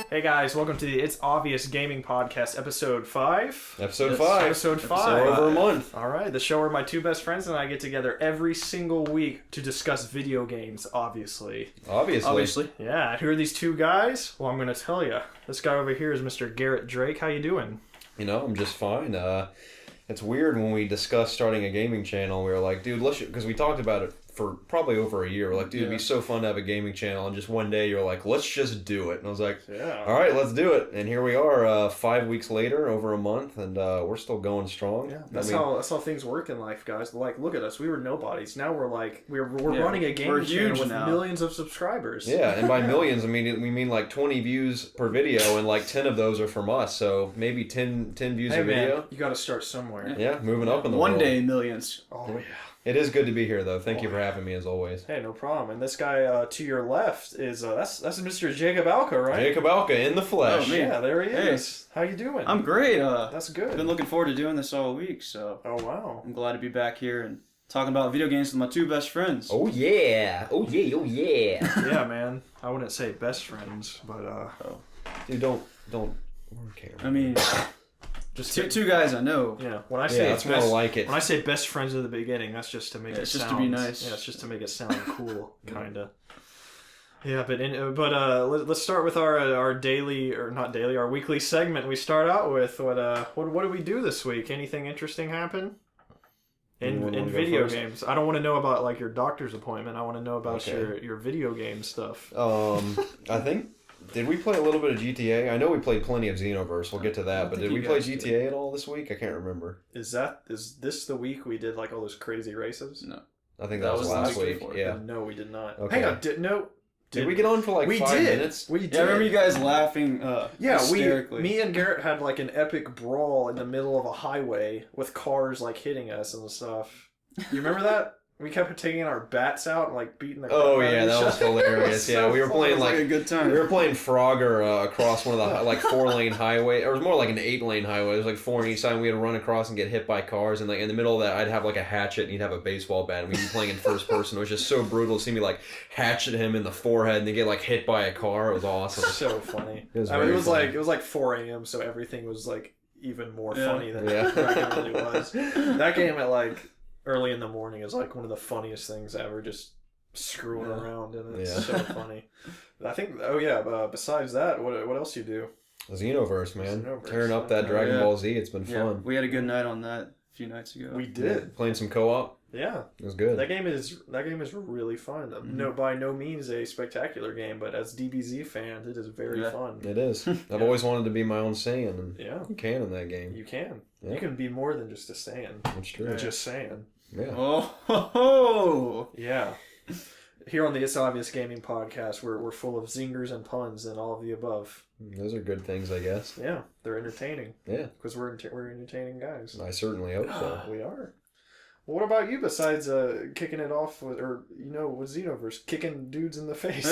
Hey guys, welcome to the It's Obvious Gaming Podcast, episode 5. Episode 5. Episode 5. So over a month. Alright, the show where my two best friends and I get together every single week to discuss video games, obviously. Obviously. Yeah, who are these two guys? Well, I'm going to tell you. This guy over here is Mr. Garrett Drake. How you doing? You know, I'm just fine. It's weird when we discussed starting a gaming channel, we were like, dude, let's... Because we talked about it for probably over a year. We're like, dude, it'd be so fun to have a gaming channel. And just one day you're like, let's just do it. And I was like, all right, let's do it. And here we are 5 weeks later, over a month, and we're still going strong. Yeah, that's how things work in life, guys. Like, look at us. We were nobodies. Now we're like, we're running a gaming channel with millions of subscribers. Yeah, and by millions, I mean, we mean like 20 views per video, and like 10 of those are from us. So maybe 10 views a video. You got to start somewhere. Yeah, moving up in the world. One day, millions. Oh, yeah. It is good to be here, though. Thank you for having me, as always. Hey, no problem. And this guy to your left is that's Mr. Jacob Alka, right? Jacob Alka in the flesh. Oh, man. Yeah, there he is. How you doing? I'm great. That's good. I've been looking forward to doing this all week, so Oh wow. I'm glad to be back here and talking about video games with my two best friends. Oh yeah! Oh yeah! Oh yeah! Yeah, man. I wouldn't say best friends, but Dude, don't. We're caring. I mean, just two guys I know. Yeah, when I say that's more like it. When I say best friends at the beginning, that's just to make it it's sound. just to be nice. Yeah, it's just to make it sound cool, kinda. Yeah, but let's start with our daily, or not daily, our weekly segment. We start out with what did we do this week? Anything interesting happen? In video games. I don't want to know about like your doctor's appointment. I want to know about your video game stuff. I think. Did we play a little bit of GTA? I know we played plenty of Xenoverse. We'll get to that. But did we play GTA at all this week? I can't remember. Is this the week we did like all those crazy races? No. I think that was last week. Yeah. No, we did not. Okay. Hang on. Did we get on for like 5 minutes? We did. Yeah, I remember you guys laughing hysterically. Me and Garrett had like an epic brawl in the middle of a highway with cars like hitting us and stuff. You remember that? We kept taking our bats out and like beating the crap Oh out yeah, of that each was other. hilarious. Yeah, we were playing like a good time. We were playing Frogger across one of the like 4-lane highway. Or it was more like an 8-lane highway. It was like 4 on each side. And we had to run across and get hit by cars. And like in the middle of that, I'd have like a hatchet and he'd have a baseball bat. And we'd be playing in first person. It was just so brutal to see me like hatchet him in the forehead and then get like hit by a car. It was awesome. So funny. It was I mean, funny. it was like 4 a.m. so everything was like even more funny than it really was. That game at like early in the morning is like one of the funniest things ever, just screwing around, and it's so funny. I think, besides that, what else you do? Xenoverse, man. Xenoverse, tearing up that Dragon Ball Z. It's been fun. We had a good night on that a few nights ago. We did. Playing some co-op. Yeah. It was good. That game is really fun. No, by no means a spectacular game, but as DBZ fans, it is very fun. It is. I've always wanted to be my own Saiyan, and you can in that game. You can. Yeah. You can be more than just a Saiyan. That's true. You're just Saiyan. Yeah. Oh, ho, ho. Yeah. Here on the It's Obvious Gaming Podcast, we're full of zingers and puns and all of the above. Those are good things, I guess. Yeah, they're entertaining. Yeah. Because we're entertaining guys. I certainly hope so. We are. What about you besides kicking it off with Xenoverse, kicking dudes in the face?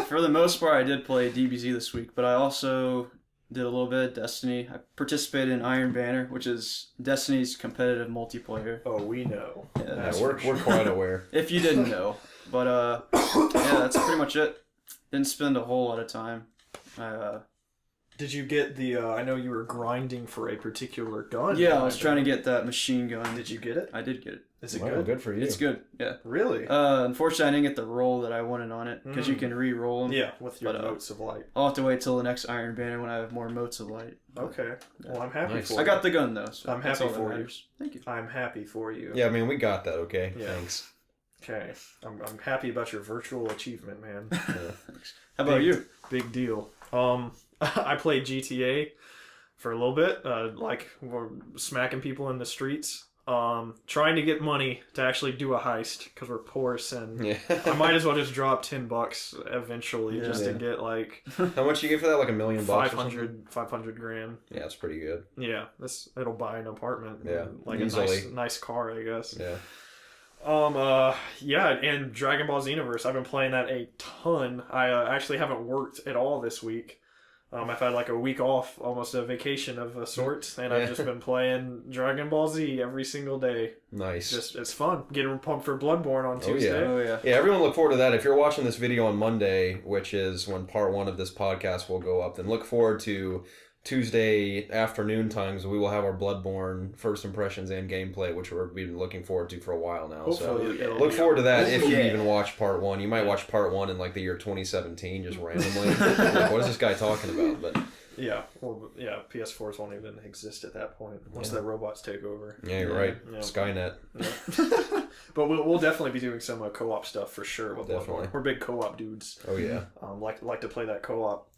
For the most part, I did play DBZ this week, but I also did a little bit of Destiny. I participated in Iron Banner, which is Destiny's competitive multiplayer. Oh, we know. Yeah, We're quite aware. If you didn't know. But, yeah, that's pretty much it. Didn't spend a whole lot of time. Did you get the, I know you were grinding for a particular gun. Yeah, I was trying to get that machine gun. Did you get it? I did get it. Is it Wow, good? good for you. It's good, yeah. Really? Unfortunately, I didn't get the roll that I wanted on it, because you can re-roll them. Yeah, with your motes of light. I'll have to wait till the next Iron Banner when I have more motes of light. Okay. Well, I'm happy for you. I got the gun, though, so I'm that's happy all that for you. matters. Thank you. I'm happy for you. Yeah, I mean, we got that, okay? Yeah. Thanks. Okay. I'm happy about your virtual achievement, man. How about you? Big deal. I played GTA for a little bit, like we're smacking people in the streets, trying to get money to actually do a heist because we're poor, and I might as well just drop $10 eventually just to get like How much you get for that? Like $1 million? 500 grand. Yeah, that's pretty good. Yeah, it'll buy an apartment. Yeah, like easily. a nice car, I guess. Yeah. And Dragon Ball Xenoverse, I've been playing that a ton. I actually haven't worked at all this week. I've had like a week off, almost a vacation of a sort, and I've just been playing Dragon Ball Z every single day. Nice. Just it's fun. Getting pumped for Bloodborne on Tuesday. Oh yeah. Yeah, everyone look forward to that. If you're watching this video on Monday, which is when part 1 of this podcast will go up, then look forward to Tuesday afternoon times. We will have our Bloodborne first impressions and gameplay, which we've been looking forward to for a while now. Hopefully, So it'll look be forward to that if you Yeah. even watch part 1. You might watch part 1 in like the year 2017 just randomly. Like, what is this guy talking about? But Yeah, well, yeah. PS4s won't even exist at that point once the robots take over. yeah, you're right. Yeah. Skynet. Yeah. But we'll definitely be doing some co-op stuff for sure. With Definitely. Bloodborne. We're big co-op dudes. Oh yeah. Like to play that co-op.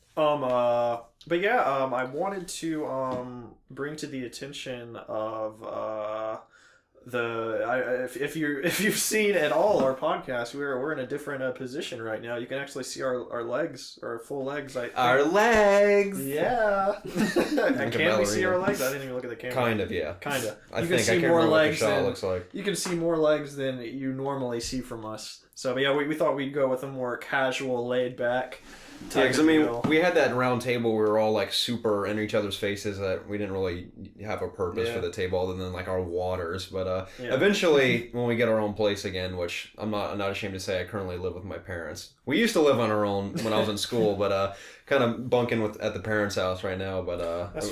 But yeah, I wanted to bring to the attention of if you've seen at all our podcast, we're in a different position right now. You can actually see our legs, our full legs. Our legs. Yeah. Like a Can we see ballerina. our legs? I didn't even look at the camera. Kind of, yeah. Kinda. I You think can see I can't more remember what the legs shot than looks like. you can see more legs than you normally see from us. So, but yeah, we thought we'd go with a more casual, laid back. Yeah, because I mean, we had that round table. We were all like super in each other's faces. That we didn't really have a purpose for the table other than like our waters. But eventually, when we get our own place again, which I'm not ashamed to say, I currently live with my parents. We used to live on our own when I was in school, but kind of bunking at the parents' house right now. But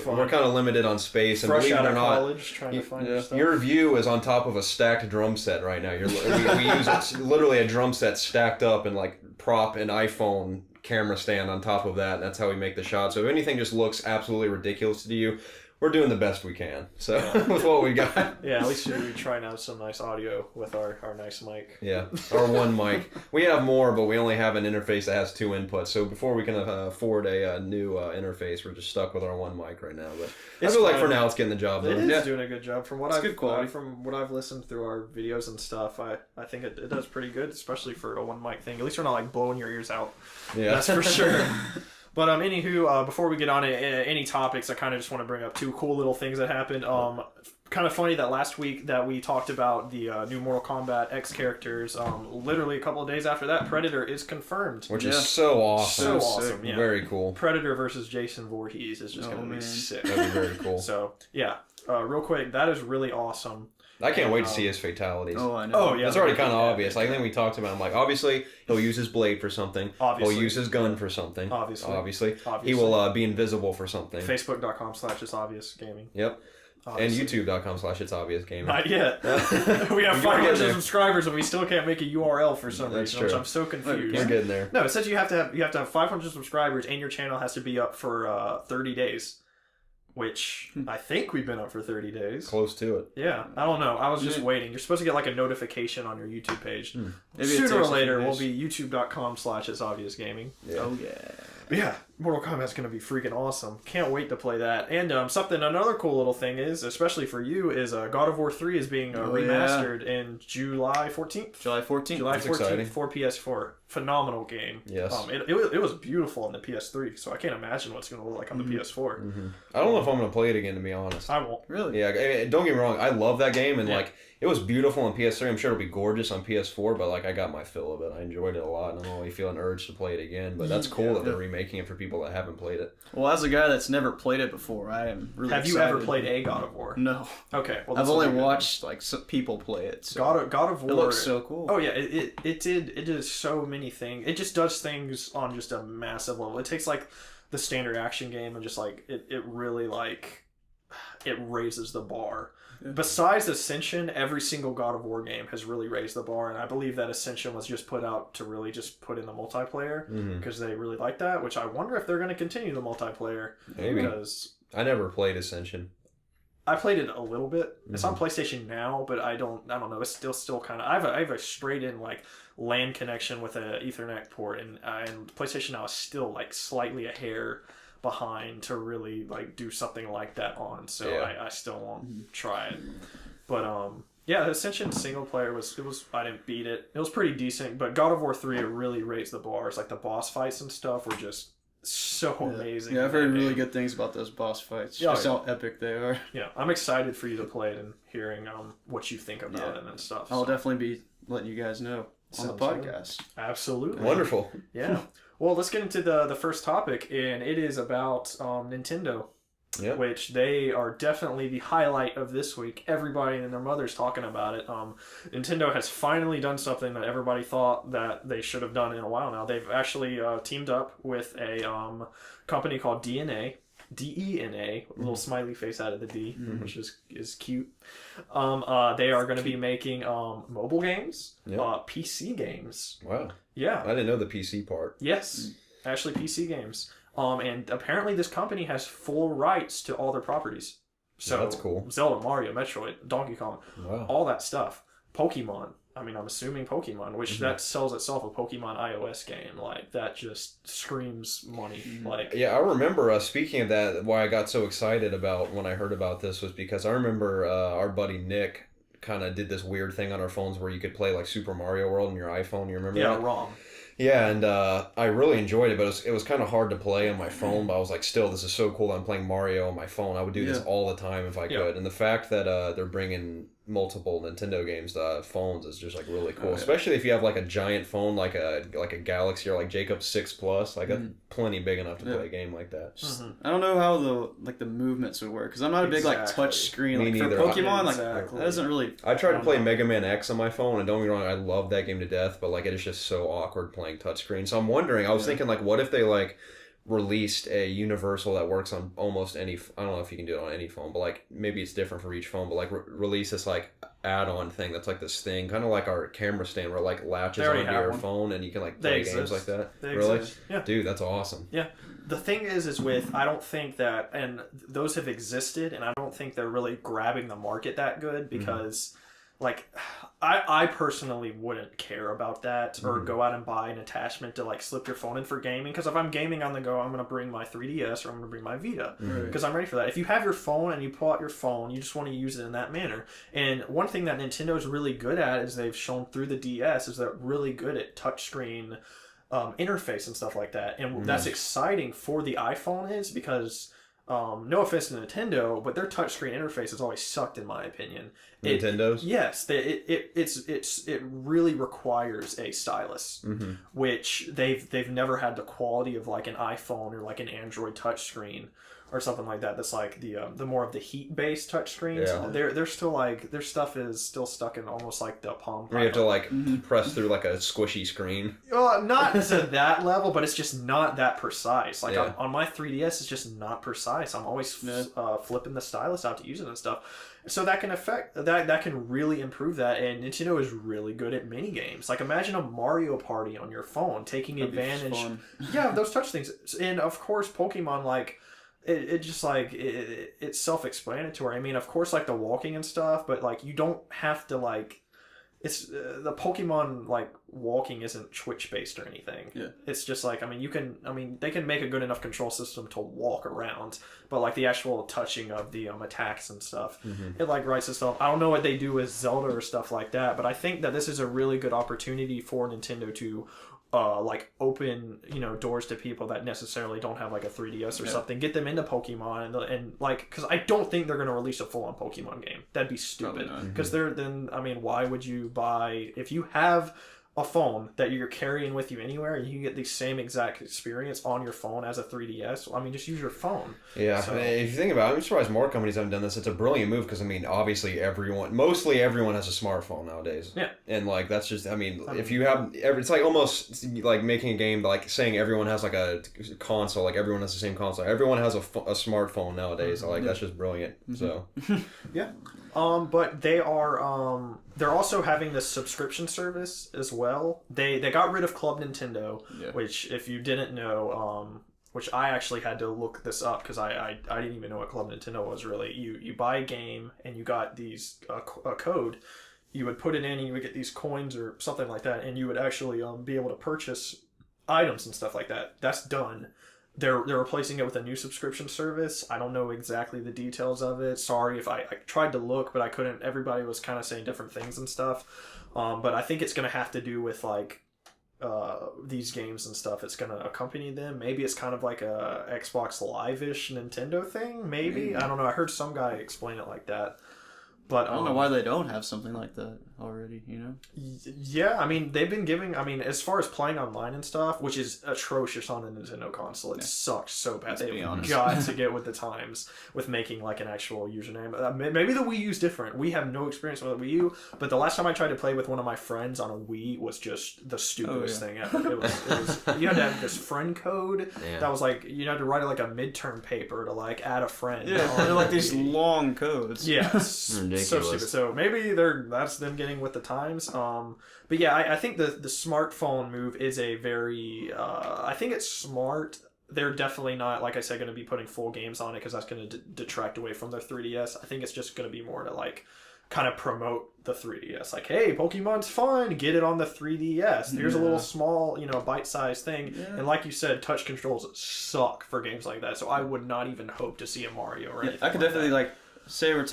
we're kind of limited on space. And fresh believe out it or of not, college, trying to find your stuff. your view is on top of a stacked drum set right now. We use literally a drum set stacked up and like prop an iPhone camera stand on top of that, and that's how we make the shot. So if anything just looks absolutely ridiculous to you, we're doing the best we can. So with what we got. Yeah, at least we try and have some nice audio with our nice mic. Yeah, our one mic. We have more, but we only have an interface that has 2 inputs. So before we can afford a new interface, we're just stuck with our one mic right now. But I feel like for now it's getting the job It done. is doing a good job from what It's I've good quality. from what I've listened through our videos and stuff. I think it does pretty good, especially for a one mic thing. At least we're not like blowing your ears out. Yeah, That's for sure. But anywho, before we get on to any topics, I kind of just want to bring up 2 cool little things that happened. Kind of funny that last week that we talked about the new Mortal Kombat X characters. Literally a couple of days after that, Predator is confirmed. which is so awesome. So awesome, yeah. Very cool. Predator versus Jason Voorhees is just going to be man. sick. That'd be very cool. So yeah, real quick, that is really awesome. I can't wait to see his fatalities. Oh, I know. Oh yeah, It's already kind of yeah, obvious. Like, I think we talked about him. Like, obviously, he'll use his blade for something. Obviously. He'll use his gun for something. Obviously. He will be invisible for something. Facebook.com/It's Obvious Gaming. Yep. Obviously. And YouTube.com/It's Obvious Gaming. Not yet. we have We're getting 500 there. subscribers and we still can't make a URL for some That's reason, which true. I'm so confused. We're getting there. No, it says you have to have 500 subscribers and your channel has to be up for 30 days, which I think we've been up for 30 days. Close to it. Yeah, I don't know. I was just Yeah. waiting. You're supposed to get like a notification on your YouTube page. Maybe it Sooner takes or a few later, days. will be youtube.com/It's Obvious Gaming. Yeah. Oh yeah. But yeah, Mortal Kombat's gonna be freaking awesome. Can't wait to play that. And another cool little thing is, especially for you, is God of War 3 is being remastered in July 14th. July 14th. July That's 14th exciting. for PS4. Phenomenal game. Yes. It was beautiful on the PS3, so I can't imagine what's gonna look like on the PS4. I don't know if I'm going to play it again, to be honest. I won't. Really? Yeah, don't get me wrong. I love that game, and Yeah. like it was beautiful on PS3. I'm sure it'll be gorgeous on PS4, but like I got my fill of it. I enjoyed it a lot, and I don't really feel an urge to play it again. But that's cool that they're remaking it for people that haven't played it. Well, as a guy that's never played it before, I am really Have you excited. ever played a God of War? No. Okay, well I've this will only be good. watched like some people play it. So. God of War. It looks so cool. Oh yeah, it did so many things. It just does things on just a massive level. It takes like the standard action game and just like it really like it raises the bar. Yeah. Besides Ascension, every single God of War game has really raised the bar, and I believe that Ascension was just put out to really just put in the multiplayer because they really like that. Which I wonder if they're going to continue the multiplayer. Maybe. Because I never played Ascension. I played it a little bit. It's on PlayStation now, but I don't know. It's still kind of. I have a straight in like LAN connection with a Ethernet port, and PlayStation now is still like slightly a hair behind to really like do something like that on. So Yeah. I still won't try it. But yeah, Ascension single player was I didn't beat it. It was pretty decent, but God of War 3 it really raised the bars. Like the boss fights and stuff were just so amazing. Yeah, I've heard really good things about those boss fights. Yeah, Just yeah. how epic they are. Yeah, I'm excited for you to play it and hearing what you think about it and stuff. I'll so. definitely be letting you guys know on the Sounds good. podcast. Absolutely. Wonderful. Yeah. Well, let's get into the first topic, and it is about Nintendo. Yeah. Which they are definitely the highlight of this week. Everybody and their mother's talking about it. Nintendo has finally done something that everybody thought that they should have done in a while now. They've actually teamed up with a company called DNA. DENA, little smiley face out of the D, which is cute. They are going to be making mobile games, PC games. Wow. Yeah. I didn't know the PC part. Yes, actually PC games. And apparently this company has full rights to all their properties. So that's cool. Zelda, Mario, Metroid, Donkey Kong, Wow. all that stuff. Pokemon. I mean, I'm assuming Pokemon, which that sells itself a Pokemon iOS game. Like, that just screams money. Like, Yeah, I remember, speaking of that, why I got so excited about when I heard about this was because I remember our buddy Nick kind of did this weird thing on our phones where you could play, like, Super Mario World on your iPhone. You remember that? yeah, wrong. Yeah, and I really enjoyed it, but it was kind of hard to play on my phone. But I was like, still, this is so cool that I'm playing Mario on my phone. I would do this all the time if I could. And the fact that they're bringing multiple Nintendo games to phones is just like really cool. Especially if you have like a giant phone like a Galaxy or like Jacob's 6 Plus. Like that's plenty big enough to play a game like that. I don't know how the movements would work because I'm not a big like touch screen. Me Like neither. for Pokemon, like Exactly. that doesn't really. I tried to play Mega Man X on my phone, and don't get me wrong, I love that game to death, but like it is just so awkward playing touchscreen. So I'm wondering, I was thinking like, what if they like released a universal that works on almost any, I don't know if you can do it on any phone, but like maybe it's different for each phone, but like release this like add-on thing that's like this thing, kind of like our camera stand where it like latches They already onto have your one. phone and you can like They play exist. games like that. They Really? exist. Yeah. Dude, that's awesome. Yeah. The thing is with, I don't think that, and those have existed, and I don't think they're really grabbing the market that good because, like, I personally wouldn't care about that or go out and buy an attachment to, like, slip your phone in for gaming. Because if I'm gaming on the go, I'm going to bring my 3DS or I'm going to bring my Vita because I'm ready for that. If you have your phone and you pull out your phone, you just want to use it in that manner. And one thing that Nintendo's really good at is they've shown through the DS is they're really good at touchscreen interface and stuff like that, and that's exciting for the iPhone is because no offense to Nintendo, but their touchscreen interface has always sucked in my opinion. Nintendo's? Yes, it really requires a stylus, which they've never had the quality of like an iPhone or like an Android touchscreen or something like that. That's like the more of the heat based touchscreens. Yeah. They're still like their stuff is still stuck in almost like the Palm. Where you have to like press through like a squishy screen. Well, not to that level, but it's just not that precise. Like Yeah. on my 3DS, it's just not precise. I'm always flipping the stylus out to use it and stuff. So that can affect that can really improve that. And Nintendo is really good at mini games. Like imagine a Mario Party on your phone, taking advantage. Fun. Yeah, of those touch things. And of course, Pokemon like. It just like it's self-explanatory. I mean, of course, like the walking and stuff, but like you don't have to like. It's the Pokemon like walking isn't Twitch based or anything. Yeah. It's just like they can make a good enough control system to walk around, but like the actual touching of the attacks and stuff, it like writes itself. I don't know what they do with Zelda or stuff like that, but I think that this is a really good opportunity for Nintendo to. Like open doors to people that necessarily don't have like a 3DS or something, get them into Pokemon and like because I don't think they're going to release a full on Pokemon game. That'd be stupid because why would you buy if you have a phone that you're carrying with you anywhere and you can get the same exact experience on your phone as a 3DS? I mean, just use your phone. Yeah, So- if you think about it, I'm surprised more companies haven't done this. It's a brilliant move because, I mean, obviously mostly everyone has a smartphone nowadays. Yeah. And, like, that's just, I mean, if you have, it's like almost like making a game, like saying everyone has like a console, like everyone has the same console. Everyone has a smartphone nowadays. Like, that's just brilliant. So, Yeah. But they're also having this subscription service as well. They got rid of Club Nintendo, which if you didn't know, which I actually had to look this up because I didn't even know what Club Nintendo was really. You buy a game and you got these a code. You would put it in and you would get these coins or something like that, and you would actually be able to purchase items and stuff like that. That's done. They're replacing it with a new subscription service. I don't know exactly the details of it. Sorry if I tried to look, but I couldn't. Everybody was kind of saying different things and stuff. But I think it's going to have to do with like these games and stuff. It's going to accompany them. Maybe it's kind of like a Xbox Live-ish Nintendo thing. Maybe. I don't know. I heard some guy explain it like that. But I don't know why they don't have something like that already, you know? Yeah, I mean, they've been giving, as far as playing online and stuff, which is atrocious on a Nintendo console, it sucks so bad. They've got to get with the times with making, like, an actual username. Maybe the Wii U's different. We have no experience with the Wii U, but the last time I tried to play with one of my friends on a Wii was just the stupidest thing ever. It was you had to have this friend code that was, like, you had to write, like, a midterm paper to, like, add a friend. Yeah, they're like these long codes. Yeah, ridiculous. So stupid. So maybe that's them getting with the times. But yeah, I think the smartphone move is a very I think it's smart. They're definitely not, like I said, going to be putting full games on it because that's going to detract away from their 3DS. I think it's just going to be more to like kind of promote the 3DS. Like, hey, Pokemon's fun. Get it on the 3DS. Here's a little small, bite-sized thing. Yeah. And like you said, touch controls suck for games like that. So I would not even hope to see a Mario or anything. I could definitely say we're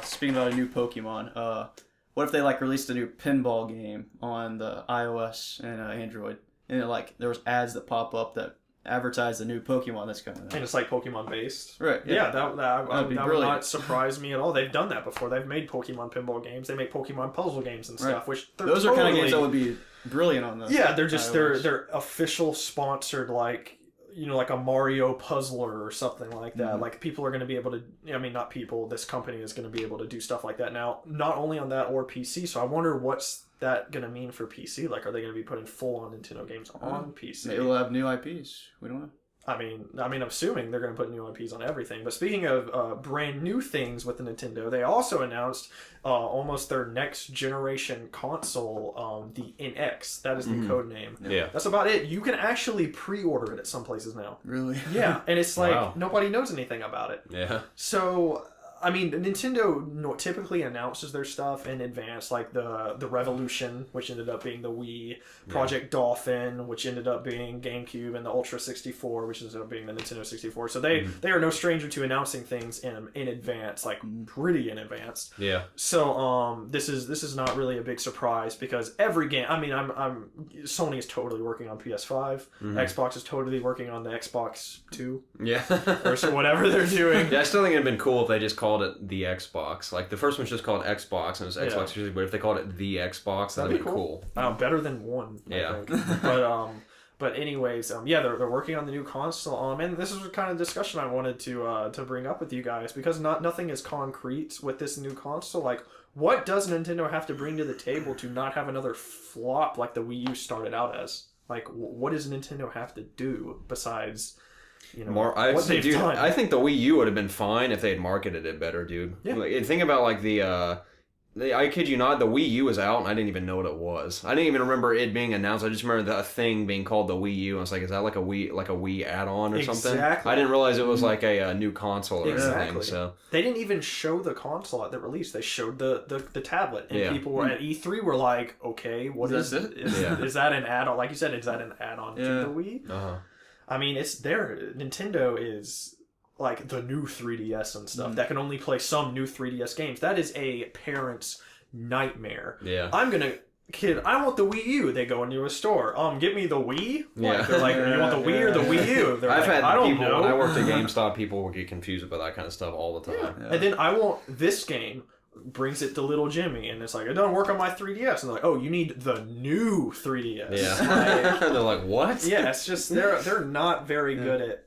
speaking about a new Pokemon. What if they released a new pinball game on the iOS and Android, and there was ads that pop up that advertise the new Pokemon that's coming out, and it's like Pokemon based, right? Yeah, that would not surprise me at all. They've done that before. They've made Pokemon pinball games. They make Pokemon puzzle games and stuff, which those are kind of games that would be brilliant on the they're just they're official sponsored like a Mario puzzler or something like that. Mm-hmm. Like people are going to be able to, not people, this company is going to be able to do stuff like that now, not only on that or PC. So I wonder what's that going to mean for PC? Like, are they going to be putting full on Nintendo games on PC? Maybe we'll have new IPs. We don't know. I'm assuming they're going to put new IPs on everything. But speaking of brand new things with the Nintendo, they also announced almost their next generation console, the NX. That is the code name. Yeah. That's about it. You can actually pre-order it at some places now. Really? Yeah. And it's like nobody knows anything about it. Yeah. So Nintendo typically announces their stuff in advance, like the Revolution, which ended up being the Wii, Project Dolphin, which ended up being GameCube, and the Ultra 64, which ended up being the Nintendo 64. So they are no stranger to announcing things in advance, like pretty in advance. Yeah. So this is not really a big surprise because every game. Sony is totally working on PS5. Xbox is totally working on the Xbox 2. Yeah. Or so whatever they're doing. Yeah, I still think it'd been cool if they just called it the Xbox. Like the first one's just called Xbox and it was Xbox 360, but if they called it the Xbox, that'd be cool. Better than one, I think. But anyways, they're working on the new console. And this is the kind of discussion I wanted to bring up with you guys because nothing is concrete with this new console. Like, what does Nintendo have to bring to the table to not have another flop like the Wii U started out as? Like, what does Nintendo have to do besides? I think the Wii U would have been fine if they had marketed it better, dude. Yeah. Think about I kid you not, the Wii U was out and I didn't even know what it was. I didn't even remember it being announced. I just remember the thing being called the Wii U. And I was like, is that like a Wii add-on or something? I didn't realize it was like a new console or anything. So they didn't even show the console at the release. They showed the tablet, and people were at E3 were like, okay, what is it? Is that an add-on? Like you said, is that an add-on to the Wii? Uh-huh. It's there. Nintendo is like the new 3DS and stuff that can only play some new 3DS games. That is a parent's nightmare. Yeah. I want the Wii U. They go into a store. Get me the Wii? Yeah. They're like, you want the Wii or the Wii U? They're I've like, had I don't people, know. when I worked at GameStop, people would get confused about that kind of stuff all the time. Yeah. And then I want this game. Brings it to little Jimmy, and it's like, it doesn't work on my 3DS. And they're like, oh, you need the new 3DS. Yeah. They're like, what? Yeah, it's just, they're not very good at,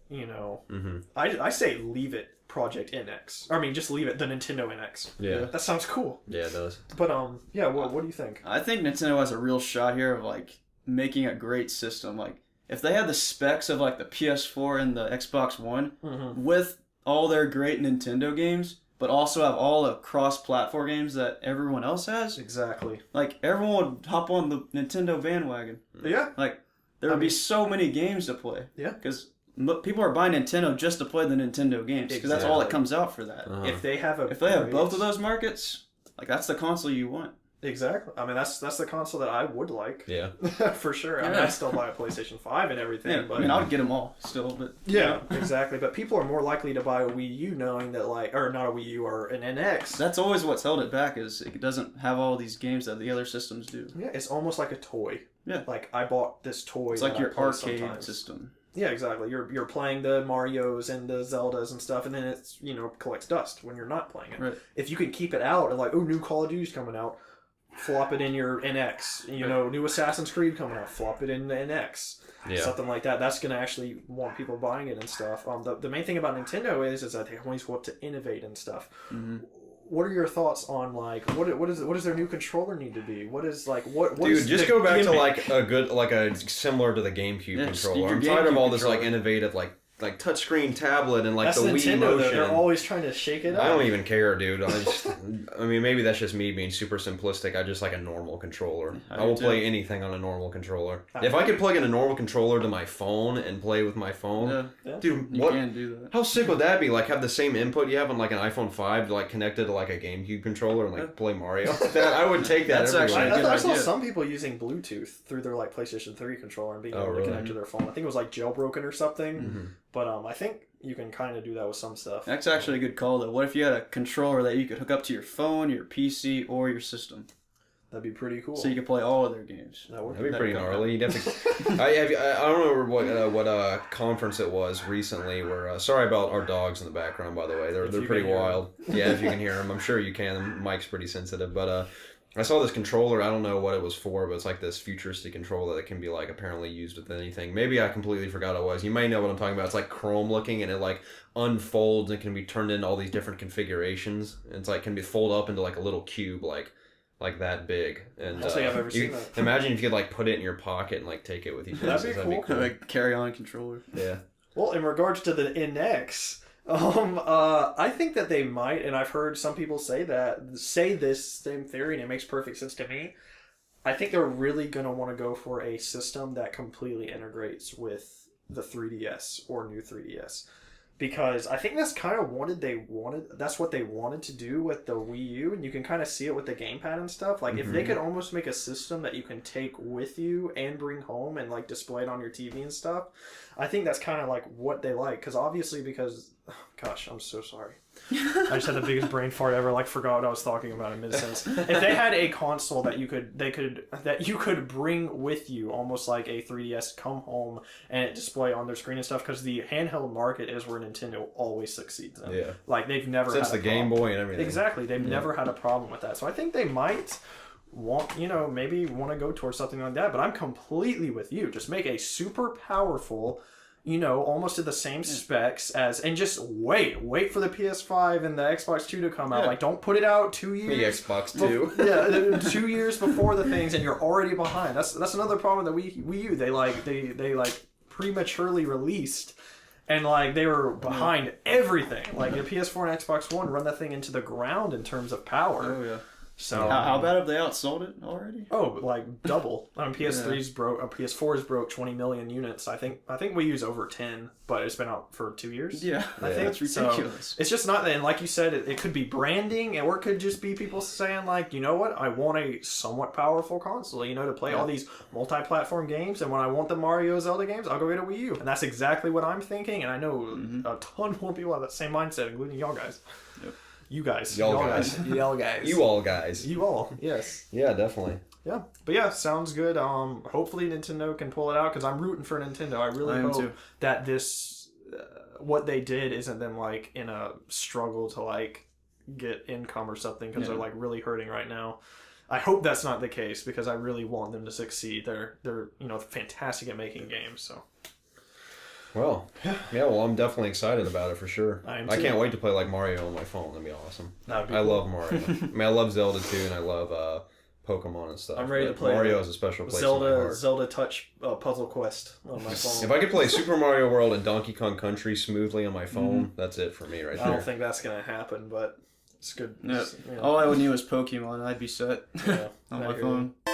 I say leave it Project NX. Just leave it the Nintendo NX. Yeah. That sounds cool. Yeah, it does. But, what do you think? I think Nintendo has a real shot here of, making a great system. If they had the specs of, the PS4 and the Xbox One with all their great Nintendo games, but also have all the cross-platform games that everyone else has. Exactly. Everyone would hop on the Nintendo bandwagon. Yeah. There would be so many games to play. Yeah. Because people are buying Nintendo just to play the Nintendo games. Because that's all that comes out for that. Uh-huh. If they have both of those markets, that's the console you want. Exactly. That's the console that I would like. Yeah. For sure. I still buy a PlayStation 5 and everything. Yeah, but I would get them all still. But yeah, exactly. But people are more likely to buy a Wii U knowing that or not a Wii U or an NX. That's always what's held it back is it doesn't have all these games that the other systems do. Yeah, it's almost like a toy. Yeah. I bought this toy. It's like your arcade system. Yeah, exactly. You're playing the Marios and the Zeldas and stuff, and then it's collects dust when you're not playing it. Right. If you can keep it out and like, oh, new Call of Duty's coming out, flop it in your NX. New Assassin's Creed coming out, flop it in the NX. Yeah. Something like that. That's gonna actually want people buying it and stuff. The main thing about Nintendo is that they always want to innovate and stuff. Mm-hmm. What are your thoughts on like what does their new controller need to be? What is like what? Dude, is just the go back to gimmick? like a good a similar to the GameCube controller. your I'm tired of GameCube all this like controller. innovative like touchscreen tablet and like That's the Wii Nintendo though. motion. They're always trying to shake it up. I don't even care, dude. I mean, maybe that's just me being super simplistic. I just like a normal controller. I will play anything on a normal controller. If I could plug in a normal controller to my phone and play with my phone, dude, you what? can do that. How sick would that be? Like have the same input you have on like an iPhone 5 like connected to like a GameCube controller and like play Mario. I would take that. That's everywhere. actually I saw idea. some people using Bluetooth through their like PlayStation 3 controller and being able to really? connect to their phone. I think it was like jailbroken or something. Mm-hmm. But I think you can kind of do that with some stuff. That's actually a good call though. What if you had a controller that you could hook up to your phone, your PC, or your system, That'd be pretty cool. so you could play all of their games? That'd be pretty gnarly. You'd have to. I don't know what conference it was recently. Where sorry about our dogs in the background, by the way. They're you pretty can hear wild. Yeah, if you can hear them, I'm sure you can. The mic's pretty sensitive, but I saw this controller. I don't know what it was for, but it's like this futuristic controller that can be like apparently used with anything. Maybe I completely forgot what it was. You may know what I'm talking about. It's like chrome looking, and it like unfolds and can be turned into all these different configurations. And it's like can be fold up into like a little cube, like that big. And I don't think I've ever seen that. Imagine if you could like put it in your pocket and like take it with you. That'd be cool. Like carry on controller. Yeah. Well, in regards to the NX, I think that they might, and I've heard some people say this same theory, and it makes perfect sense to me. I think they're really going to want to go for a system that completely integrates with the 3DS or new 3DS. Because I think that's kind of that's what they wanted to do with the Wii U, and you can kind of see it with the gamepad and stuff. Like, if they could almost make a system that you can take with you and bring home and, like, display it on your TV and stuff, I think that's kind of, like, what they like. Because gosh, I'm so sorry. I just had the biggest brain fart ever, like, forgot what I was talking about in mid-sentence. If they had a console that you could bring with you, almost like a 3DS, come home and it display on their screen and stuff, because the handheld market is where Nintendo always succeeds in. Yeah. Like, they've never Since had the Game Boy and everything. Exactly. They've never had a problem with that. So I think they might maybe want to go towards something like that, but I'm completely with you. Just make a super powerful, almost to the same specs as, and just wait for the PS5 and the Xbox 2 to come out. Like, don't put it out 2 years. The Xbox 2. Yeah, 2 years before the things, and you're already behind. That's another problem that Wii U. They prematurely released, and like they were behind everything. Like the PS4 and Xbox One run that thing into the ground in terms of power. Oh yeah. So How bad have they outsold it already? Oh, like double. PS3's broke. PS4's broke 20 million units. I think Wii U's over 10, but it's been out for 2 years. Yeah, I think that's ridiculous. So it's just not. And like you said, it could be branding, or it could just be people saying like, you know what, I want a somewhat powerful console, to play all these multi-platform games, and when I want the Mario Zelda games, I'll go get a Wii U. And that's exactly what I'm thinking. And I know a ton more people have that same mindset, including y'all guys. Yep. You guys. Y'all guys. Y'all guys. You all guys. You all. Yes. Yeah, definitely. Yeah, but yeah, sounds good. Hopefully Nintendo can pull it out, because I'm rooting for Nintendo. I really hope that this, what they did, isn't them like in a struggle to like get income or something, because they're like really hurting right now. I hope that's not the case, because I really want them to succeed. They're fantastic at making games. So. Well, well, I'm definitely excited about it for sure. I am I too. can't wait to play like Mario on my phone. That'd be awesome. That'd be I cool. love Mario. I mean, I love Zelda too, and I love Pokemon and stuff. I'm ready to but play Mario has a special place in my heart. Zelda Touch Puzzle Quest on my phone. If I could play Super Mario World and Donkey Kong Country smoothly on my phone, that's it for me right I there. don't think that's gonna happen, but it's good. Yeah. It's, All I would need was Pokemon. I'd be set yeah, on I my hear phone. you.